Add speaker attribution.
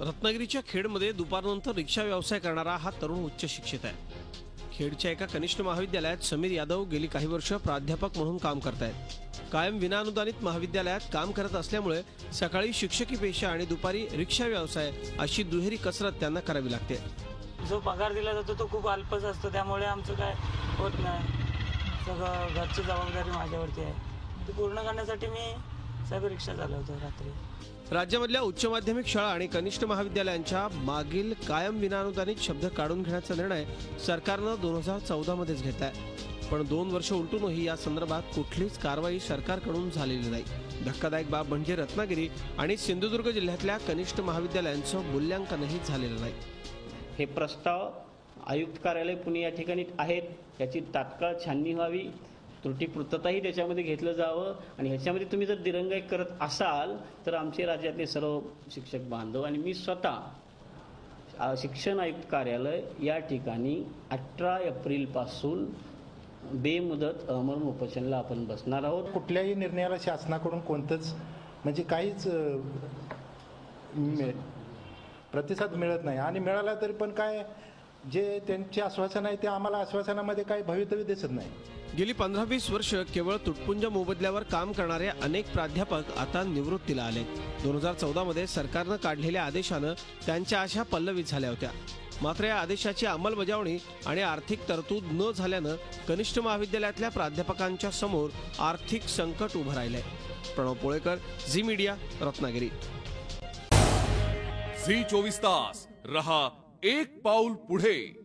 Speaker 1: रत्नागिरीच्या खेडमध्ये दुपारनंतर रिक्षा व्यवसाय करणारा हा तरुण उच्च शिक्षित आहे। खेडच्या एका कनिष्ठ महाविद्यालयात समीर यादव गेली काही वर्ष प्राध्यापक म्हणून काम करतायत। कायम विनाअनुदानित महाविद्यालयात काम करत असल्यामुळे सकाळी शिक्षकी पेशा आणि दुपारी रिक्षा व्यवसाय अशी दुहेरी कसरत त्यांना करावी लागते।
Speaker 2: जो पगार दिला जातो तो खूप अल्पच असतो, त्यामुळे आमचं काय होत नाही। सगळं घरची जबाबदारी माझ्यावरती आहे, ती पूर्ण करण्यासाठी मी सगळं रिक्षा चालवतो रात्री।
Speaker 1: राज्यामधल्या उच्च माध्यमिक शाळा आणि कनिष्ठ महाविद्यालयांच्या मागील कायम विनाअनुदानित शब्द काढून घेण्याचा निर्णय सरकारनं 2014 मध्येच घेतलाय, पण 2 वर्ष उलटूनही या संदर्भात कुठलीच कारवाई सरकारकडून झालेली नाही। धक्कादायक बाब म्हणजे रत्नागिरी आणि सिंधुदुर्ग जिल्ह्यातल्या कनिष्ठ महाविद्यालयांचं मूल्यांकनही झालेलं नाही।
Speaker 3: हे प्रस्ताव आयुक्त कार्यालय पुणे या ठिकाणी आहेत, याची तात्काळ छाननी व्हावी, त्रुटी पूर्तताही त्याच्यामध्ये घेतलं जावं आणि ह्याच्यामध्ये तुम्ही जर दिरंगाई करत असाल तर आमचे राज्यातले सर्व शिक्षक बांधव आणि मी स्वतः शिक्षण आयुक्त कार्यालय या ठिकाणी 18 एप्रिलपासून बेमुदत अमरण उपोषणाला आपण बसणार आहोत।
Speaker 4: कुठल्याही निर्णयाला शासनाकडून कोणतंच म्हणजे काहीच प्रतिसाद मिळत नाही आणि मिळाला तरी पण काय जे त्यांचे आश्वासन आहे ते आम्हाला आश्वासनामध्ये काही भवितव्य दिसत नाही।
Speaker 1: गेली 15-20 वर्ष केवळ तुटपुंजा मोबदल्यावर काम करणारे अनेक प्राध्यापक आता निवृत्तीला आले। 2014 मध्ये सरकारनं काढलेल्या आदेशानं त्यांच्या आशा पल्लवित झाल्या होत्या, मात्र या आदेशाची अंमलबजावणी आणि आर्थिक तरतूद न झाल्यानं कनिष्ठ महाविद्यालयातल्या प्राध्यापकांच्या समोर आर्थिक संकट उभं राहिलंय। प्रणव पोळेकर, झी मीडिया, रत्नागिरी।
Speaker 5: झी 24 तास रहा एक पाऊल पुढे।